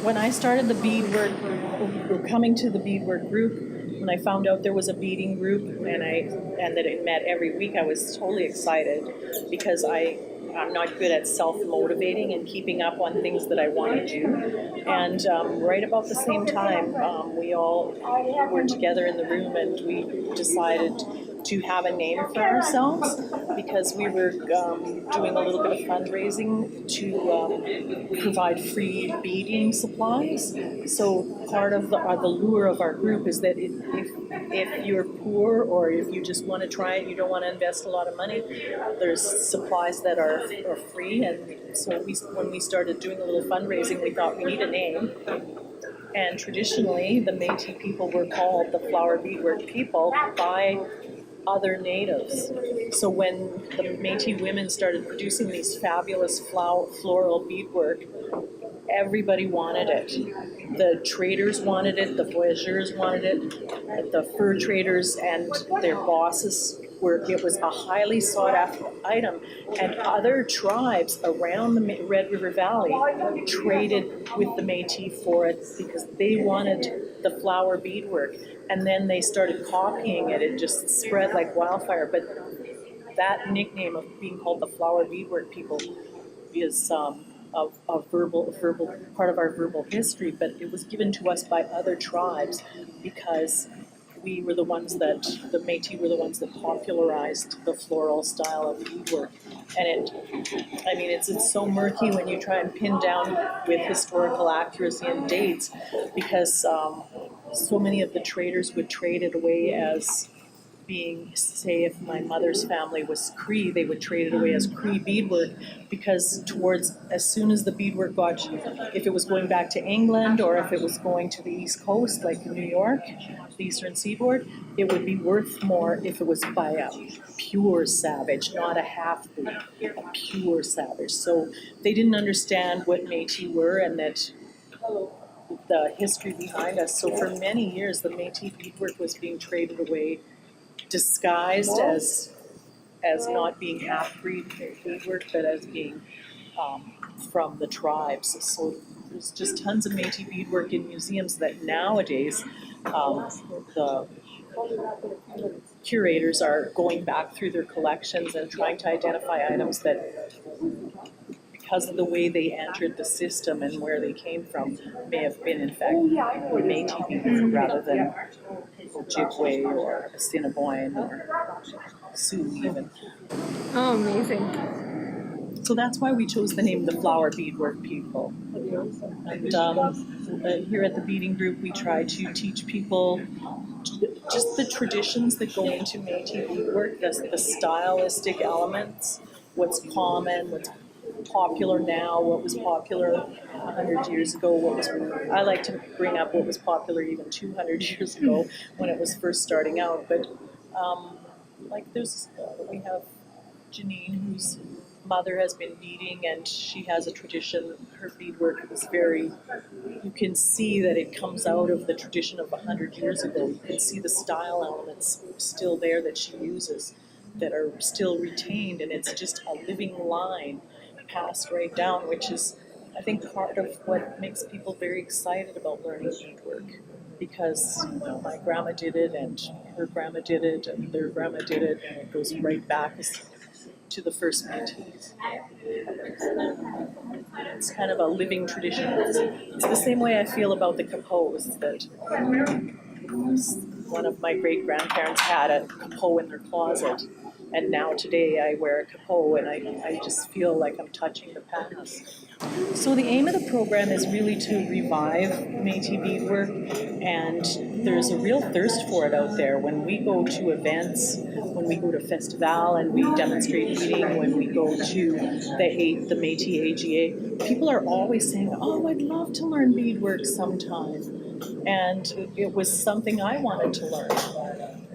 when I started the beadwork, coming to the beadwork group, when I found out there was a beading group and that it met every week, I was totally excited because I'm not good at self-motivating and keeping up on things that I want to do. And right about the same time, we all were together in the room and we decided to have a name for ourselves because we were doing a little bit of fundraising to provide free beading supplies. So part of the lure of our group is that if you're poor or if you just want to try it, you don't want to invest a lot of money, there's supplies that are free. And so when we started doing a little fundraising, we thought we need a name. And traditionally, the Métis people were called the Flower Beadwork people by other natives. So when the Métis women started producing these fabulous floral beadwork, everybody wanted it. The traders wanted it, the voyageurs wanted it, the fur traders and their bosses it was a highly sought after item, and other tribes around the Red River Valley traded with the Métis for it because they wanted the flower beadwork. And then they started copying it. It just spread like wildfire. But that nickname of being called the Flower Beadwork people is a verbal part of our verbal history. But it was given to us by other tribes because we were the ones that, the Métis were the ones that popularized the floral style of beadwork. And it's so murky when you try and pin down with historical accuracy and dates because so many of the traders would trade it away as being, say, if my mother's family was Cree, they would trade it away as Cree beadwork because as soon as the beadwork got, if it was going back to England or if it was going to the East Coast, like New York, the Eastern Seaboard, it would be worth more if it was by a pure savage, not a half-breed, a pure savage. So they didn't understand what Métis were and that the history behind us. So for many years, the Métis beadwork was being traded away, disguised as not being half-breed beadwork, but as being from the tribes. So there's just tons of Métis beadwork in museums that nowadays the curators are going back through their collections and trying to identify items that, because of the way they entered the system and where they came from, may have been in fact Métis beadwork rather than Ojibwe or Assiniboine or Sioux even. Oh, amazing. So that's why we chose the name the Flower Beadwork people. And here at the Beading Group, we try to teach people just the traditions that go into Métis beadwork, the stylistic elements, what's common, what's popular now, what was popular 100 years ago, I like to bring up what was popular even 200 years ago when it was first starting out. But we have Janine, whose mother has been beading, and she has a tradition. Her beadwork is you can see that it comes out of the tradition of 100 years ago. You can see the style elements still there that she uses that are still retained, and it's just a living line passed right down, which is, I think, part of what makes people very excited about learning beadwork, because my grandma did it, and her grandma did it, and their grandma did it, and it goes right back to the first Métis. It's kind of a living tradition. It's the same way I feel about the capots, that one of my great-grandparents had a capot in their closet. And now today I wear a capot and I just feel like I'm touching the past. So the aim of the program is really to revive Métis beadwork, and there's a real thirst for it out there. When we go to events, when we go to festival and we demonstrate beading, when we go to the Métis AGA, people are always saying, "Oh, I'd love to learn beadwork sometime." And it was something I wanted to learn.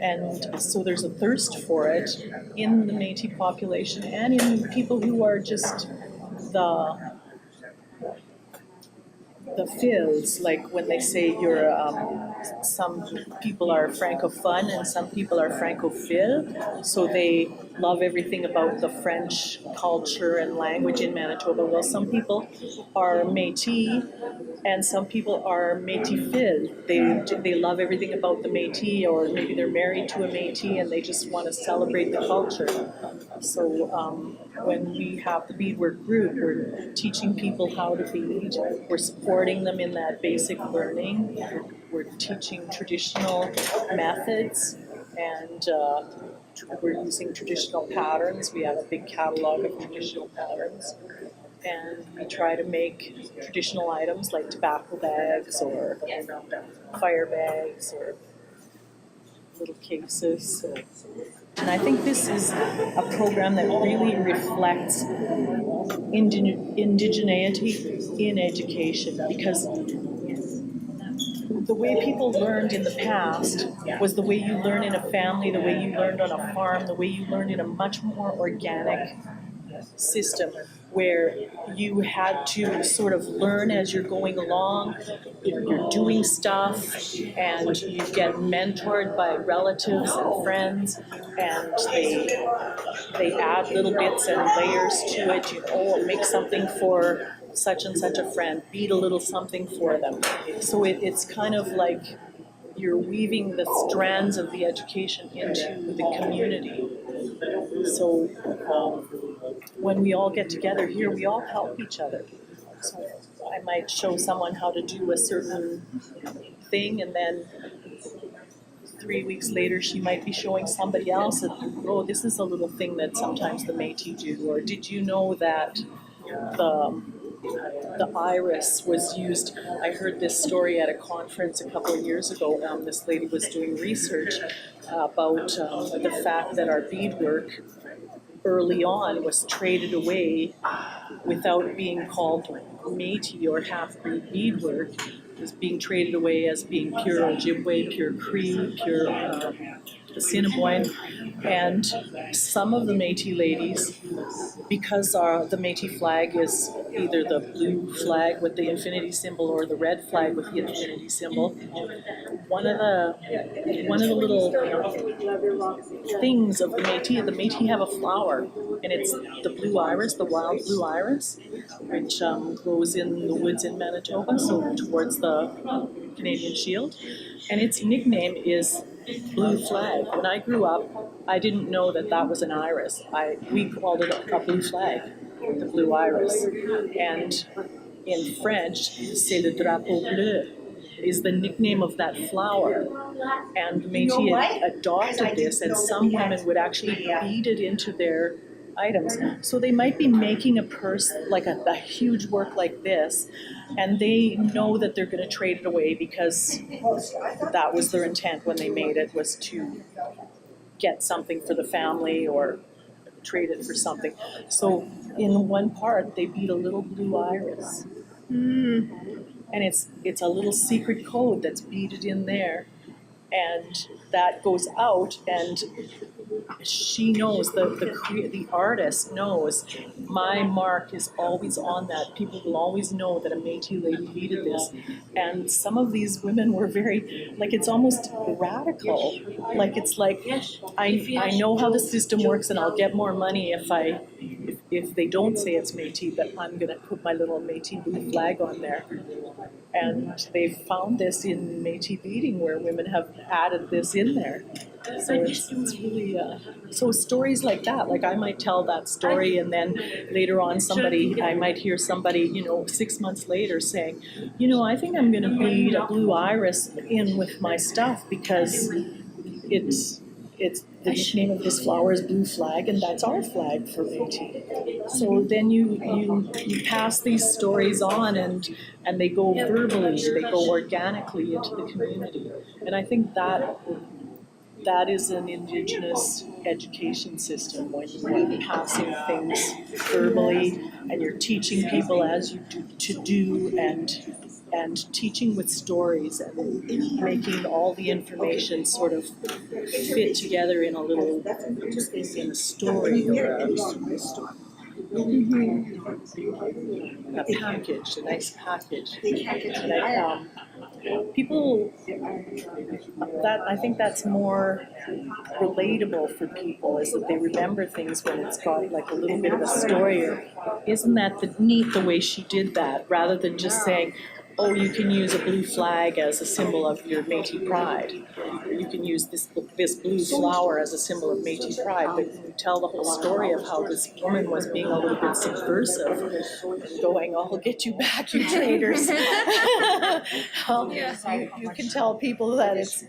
And so there's a thirst for it in the Métis population and in people who are just the fils, like when they say some people are francophone and some people are francophile, so they love everything about the French culture and language in Manitoba. Well, some people are Métis and some people are Métis-fille. They love everything about the Métis, or maybe they're married to a Métis and they just want to celebrate the culture. So when we have the beadwork group, we're teaching people how to bead. We're supporting them in that basic learning. We're teaching traditional methods, and we're using traditional patterns. We have a big catalog of traditional patterns. And we try to make traditional items like tobacco bags or fire bags or little cases. And I think this is a program that really reflects indigeneity in education, because the way people learned in the past was the way you learn in a family, the way you learned on a farm, the way you learned in a much more organic system, where you had to sort of learn as you're going along. You're doing stuff and you get mentored by relatives and friends, and they add little bits and layers to it. Make something for such and such a friend, bead a little something for them. So it's kind of like you're weaving the strands of the education into the community. So when we all get together here, we all help each other. So I might show someone how to do a certain thing, and then 3 weeks later she might be showing somebody else, and oh, this is a little thing that sometimes the Métis do, or did you know that the iris was used. I heard this story at a conference a couple of years ago. This lady was doing research about the fact that our beadwork early on was traded away without being called Métis or half-breed beadwork. It was being traded away as being pure Ojibwe, pure Cree, pure Assiniboine. And some of the Métis ladies, because the Métis flag is either the blue flag with the infinity symbol or the red flag with the infinity symbol, one of the little things of the Métis have a flower, and it's the blue iris, the wild blue iris, which grows in the woods in Manitoba, so towards the Canadian Shield, and its nickname is Blue Flag. When I grew up, I didn't know that was an iris. We called it a blue flag, the blue iris. And in French, c'est le drapeau bleu is the nickname of that flower. And Métis adopted this, and some women would actually bead it into their items. So they might be making a purse, like a huge work like this, and they know that they're going to trade it away because that was their intent when they made it, was to get something for the family or trade it for something. So in one part, they bead a little blue iris. And it's a little secret code that's beaded in there. And that goes out, and she knows, the artist knows, my mark is always on that. People will always know that a Métis lady beaded this. And some of these women were very, like, it's almost radical. Like, it's like, I know how the system works, and I'll get more money if they don't say it's Métis, but I'm going to put my little Métis blue flag on there. And they've found this in Métis beading, where women have added this in there. So it's really, so stories like that, like I might tell that story, and then later on I might hear somebody, 6 months later saying, I think I'm going to bead a blue iris in with my stuff because it's the name of this flower is Blue Flag, and that's our flag for Métis. So then you pass these stories on, and they go verbally, they go organically into the community. And I think that is an Indigenous education system, when you're passing things verbally and you're teaching people as you do to do, and teaching with stories, and making all the information sort of fit together in a story or a story. a package, a nice package. Like, people, I think that's more relatable for people, is that they remember things when it's got like a little bit of a story. Or isn't that neat the way she did that, rather than just saying, oh, you can use a blue flag as a symbol of your Métis pride. You can use this blue flower as a symbol of Métis pride, but you tell the whole story of how this woman was being a little bit subversive, going, "Oh, I'll get you back, you traitors." You can tell people that it's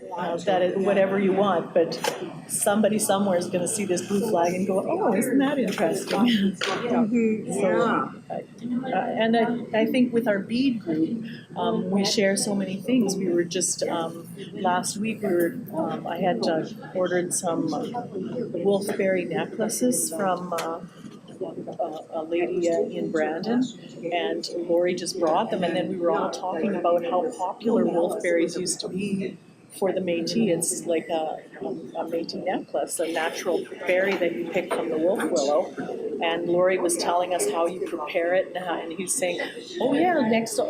whatever you want, but somebody somewhere is going to see this blue flag and go, "Oh, isn't that interesting?" And I think with our bead group, we share so many things. We were just last week. I had ordered some wolfberry necklaces from a lady in Brandon, and Lori just brought them. And then we were all talking about how popular wolfberries used to be for the Métis. It's like a Métis necklace, a natural berry that you pick from the wolf willow. And Lori was telling us how you prepare it, and he's saying, "Oh yeah, next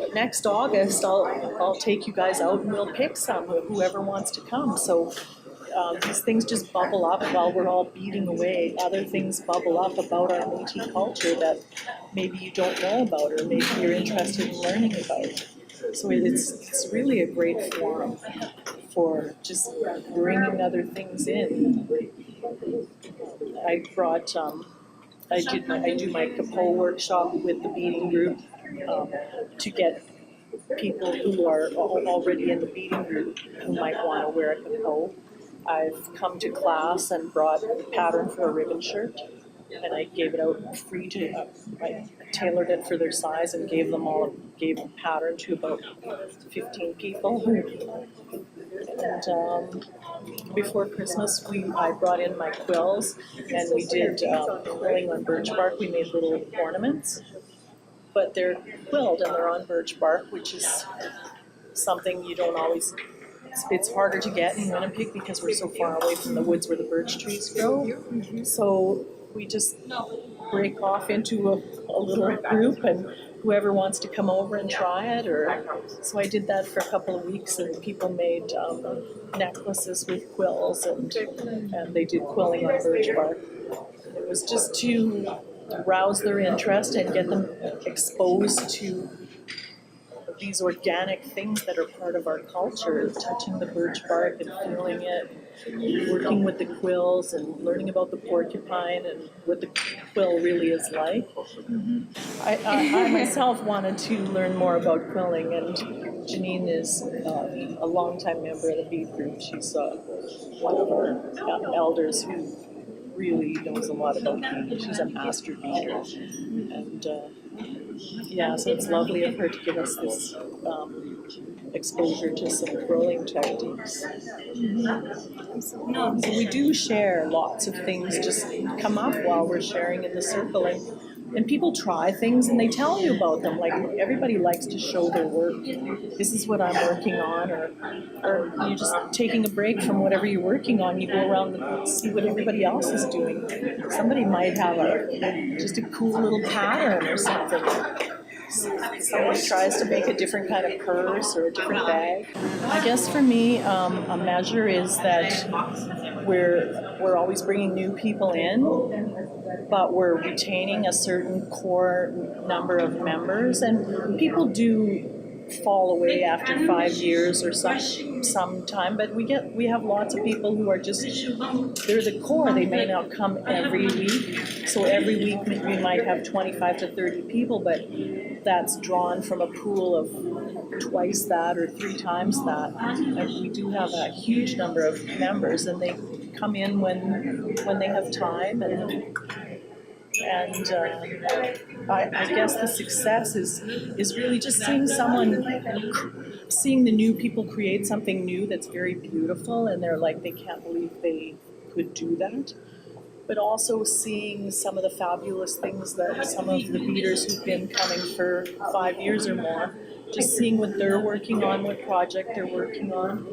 August I'll take you guys out and we'll pick some, whoever wants to come." So these things just bubble up while we're all beating away. Other things bubble up about our Métis culture that maybe you don't know about, or maybe you're interested in learning about. So it's really a great forum for just bringing other things in. I brought. I do my Capot workshop with the beading group to get people who are already in the beading group who might want to wear a Capot. I've come to class and brought a pattern for a ribbon shirt, and I gave it out free to. I tailored it for their size and gave a pattern to about 15 people. And before Christmas, I brought in my quills, and we did quilling on birch bark. We made little ornaments, but they're quilled and they're on birch bark, which is something you don't always. It's harder to get in Winnipeg because we're so far away from the woods where the birch trees grow. So we just break off into a little group, and whoever wants to come over and try it. So I did that for a couple of weeks, and people made necklaces with quills, and they did quilling on birch bark. It was just to rouse their interest and get them exposed to these organic things that are part of our culture, touching the birch bark and feeling it, working with the quills and learning about the porcupine and what the quill really is like. I myself wanted to learn more about quilling, and Janine is a longtime member of the bead group. She's one of our elders who really knows a lot about beading. She's a master beader. And so it's lovely of her to give us this exposure to some quilling techniques. So we do share lots of things, just come up while we're sharing in the circle, and people try things and they tell you about them. Like, everybody likes to show their work. This is what I'm working on, or you're just taking a break from whatever you're working on. You go around and see what everybody else is doing. Somebody might have just a cool little pattern or something. Someone tries to make a different kind of purse or a different bag. I guess for me, a measure is that we're always bringing new people in, but we're retaining a certain core number of members, and people do fall away after 5 years or some time, but we have lots of people who are just, they're the core. They may not come every week, so every week we might have 25 to 30 people, but that's drawn from a pool of twice that or 3 times that. And we do have a huge number of members, and they come in when they have time, and I guess the success is really just seeing the new people create something new that's very beautiful, and they're like, they can't believe they could do that. But also seeing some of the fabulous things that some of the beaders who've been coming for 5 years or more, just seeing what they're working on, what project they're working on.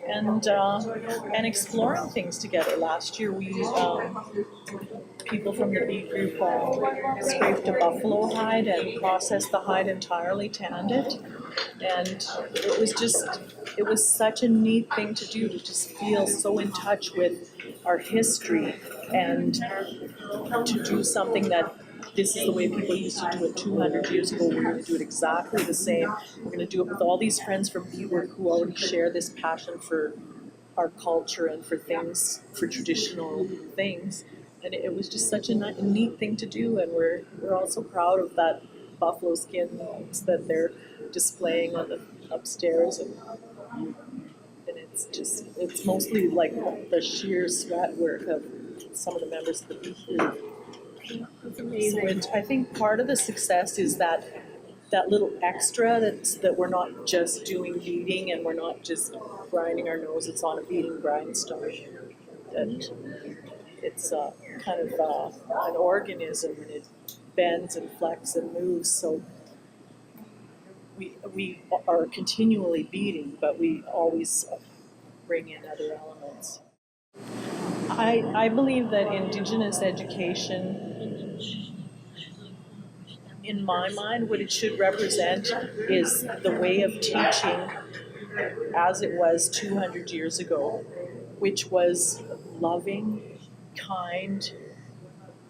and exploring things together. Last year, we people from the bead group scraped a buffalo hide and processed the hide entirely, tanned it, and it was such a neat thing to do, to just feel so in touch with our history and to do something that this is the way people used to do it 200 years ago. We're going to do it exactly the same. We're going to do it with all these friends from beadwork who already share this passion for our culture and for things, for traditional things. And it was just such a neat thing to do. And we're also proud of that buffalo skin that they're displaying on the upstairs. And it's mostly like the sheer sweat work of some of the members of the bead group. It's amazing. So I think part of the success is that little extra that we're not just doing beading and we're not just grinding our noses on a beading grindstone. That it's kind of an organism, and it bends and flexes and moves. So we are continually beading, but we always bring in other elements. I believe that Indigenous education, in my mind, what it should represent is the way of teaching as it was 200 years ago, which was loving, kind,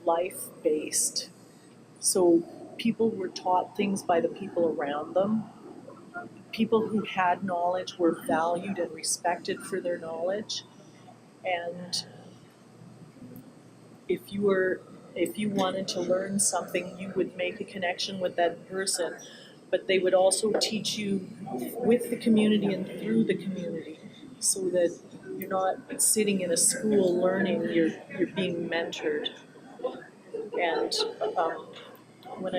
life-based. So people were taught things by the people around them. People who had knowledge were valued and respected for their knowledge. And if you wanted to learn something, you would make a connection with that person, but they would also teach you with the community and through the community, so that you're not sitting in a school learning, you're being mentored. And when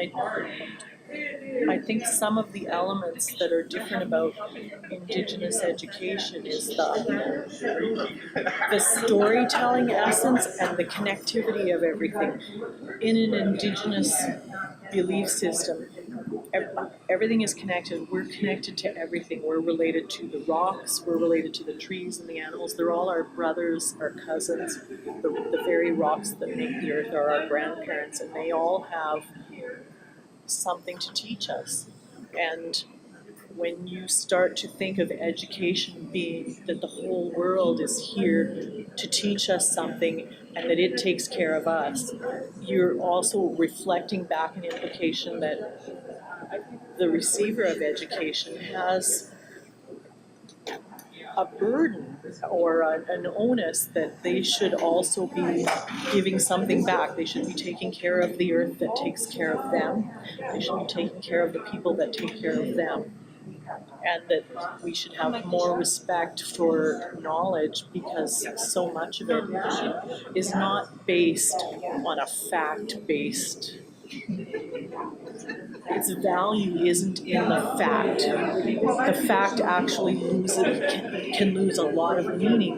I think some of the elements that are different about Indigenous education is the storytelling essence and the connectivity of everything. In an Indigenous belief system, everything is connected. We're connected to everything. We're related to the rocks, we're related to the trees and the animals. They're all our brothers, our cousins. The very rocks that make the earth are our grandparents, and they all have something to teach us. And when you start to think of education being that the whole world is here to teach us something and that it takes care of us, you're also reflecting back an implication that the receiver of education has a burden or an onus that they should also be giving something back. They should be taking care of the earth that takes care of them. They should be taking care of the people that take care of them. And that we should have more respect for knowledge, because so much of it is not based on a fact-based. Its value isn't in the fact. The fact actually can lose a lot of meaning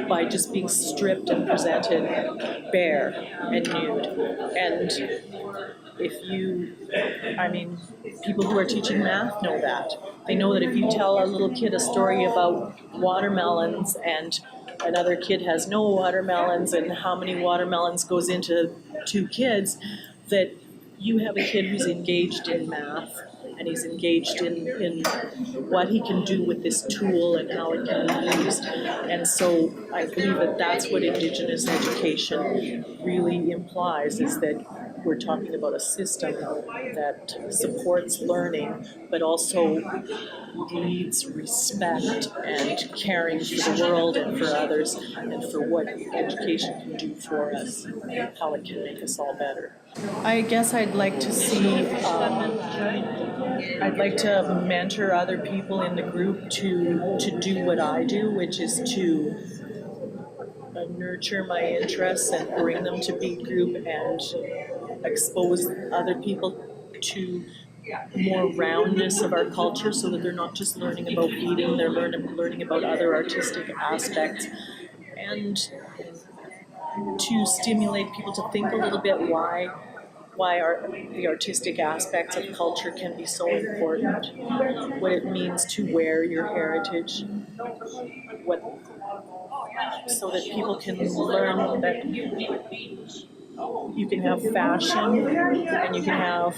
by just being stripped and presented bare and nude. And people who are teaching math know that. They know that if you tell a little kid a story about watermelons and another kid has no watermelons and how many watermelons goes into two kids, that you have a kid who's engaged in math and he's engaged in what he can do with this tool and how it can be used. And so I believe that that's what Indigenous education really implies, is that we're talking about a system that supports learning, but also breeds respect and caring for the world and for others, and for what education can do for us, and how it can make us all better. I guess I'd like to see, I'd like to mentor other people in the group to do what I do, which is to nurture my interests and bring them to Bead Group and expose other people to more roundness of our culture, so that they're not just learning about beading, they're learning about other artistic aspects, and to stimulate people to think a little bit why why the artistic aspects of culture can be so important, what it means to wear your heritage, what so that people can learn that you can have fashion and you can have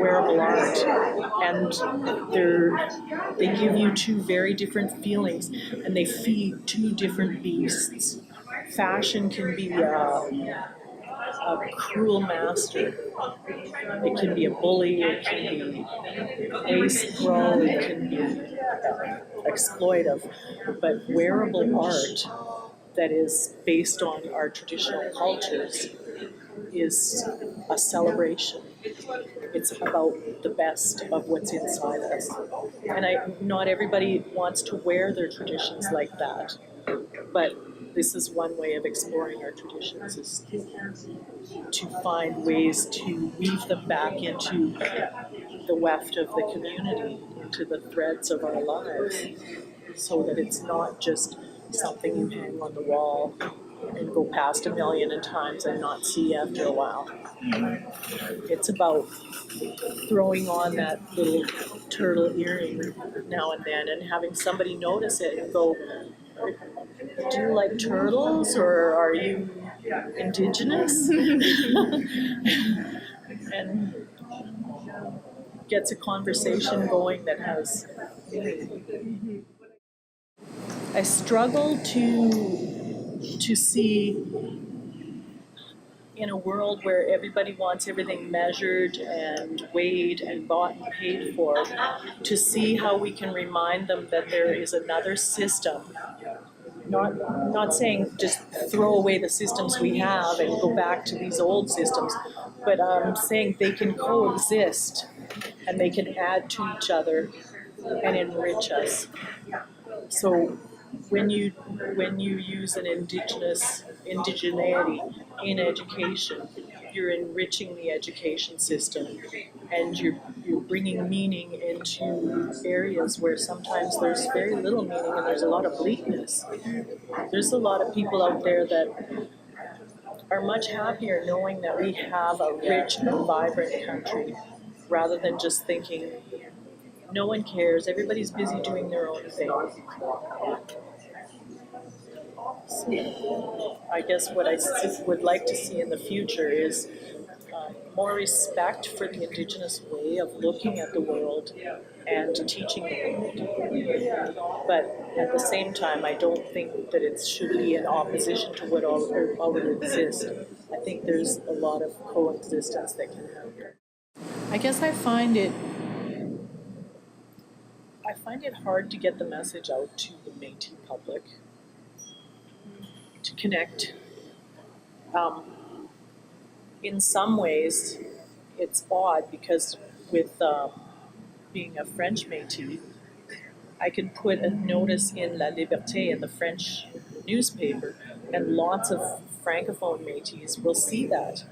wearable art, and they give you two very different feelings, and they feed two different beasts. Fashion can be a cruel master. It can be a bully. It can be wasteful. It can be exploitive. But wearable art that is based on our traditional cultures is a celebration. It's about the best of what's inside us. And not everybody wants to wear their traditions like that, but this is one way of exploring our traditions, is to find ways to weave them back into the weft of the community, into the threads of our lives, so that it's not just something you hang on the wall and go past a million times and not see after a while. It's about throwing on that little turtle earring now and then and having somebody notice it and go, do you like turtles, or are you indigenous? And gets a conversation going that has meaning. I struggle to see, in a world where everybody wants everything measured and weighed and bought and paid for, to see how we can remind them that there is another system. Not saying just throw away the systems we have and go back to these old systems, but saying they can coexist and they can add to each other and enrich us. So when you use an indigeneity in education, you're enriching the education system, and you're bringing meaning into areas where sometimes there's very little meaning and there's a lot of bleakness. There's a lot of people out there that are much happier knowing that we have a rich and vibrant country, rather than just thinking no one cares, everybody's busy doing their own thing. So I guess what I would like to see in the future is more respect for the Indigenous way of looking at the world and teaching the world. But at the same time, I don't think that it should be in opposition to what already exists. I think there's a lot of coexistence that can happen. I guess I find it hard to get the message out to the Métis public, to connect. In some ways, it's odd because with being a French Métis, I can put a notice in La Liberté in the French newspaper, and lots of Francophone Métis will see that.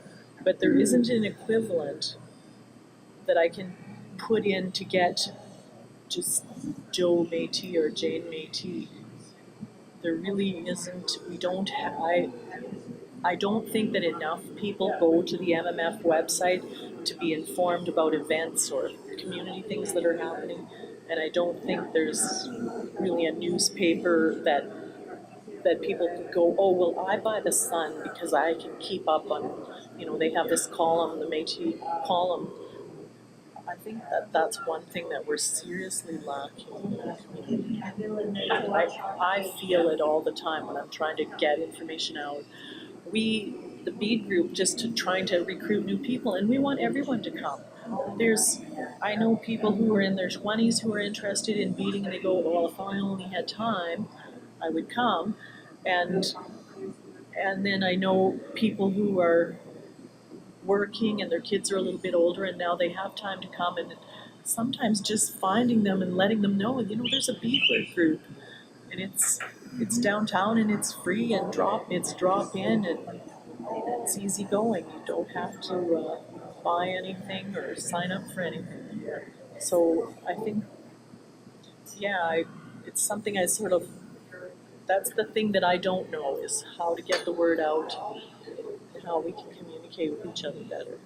But there isn't an equivalent that I can put in to get just Joe Métis or Jane Métis. There really isn't. We don't have. I don't think that enough people go to the MMF website to be informed about events or community things that are happening, and I don't think there's really a newspaper that people could go, oh, well, I buy the Sun because I can keep up on, they have this column, the Métis column. I think that that's one thing that we're seriously lacking in the community. I feel it all the time when I'm trying to get information out. The bead group, trying to recruit new people, and we want everyone to come. I know people who are in their 20s who are interested in beading, and they go, well, if I only had time, I would come. And then I know people who are working and their kids are a little bit older and now they have time to come, and sometimes just finding them and letting them know, there's a beadwork group, and it's downtown and it's free and drop in, and it's easy going. You don't have to buy anything or sign up for anything. So I think, it's something that's the thing that I don't know, is how to get the word out, how we can communicate. communicate with each other better.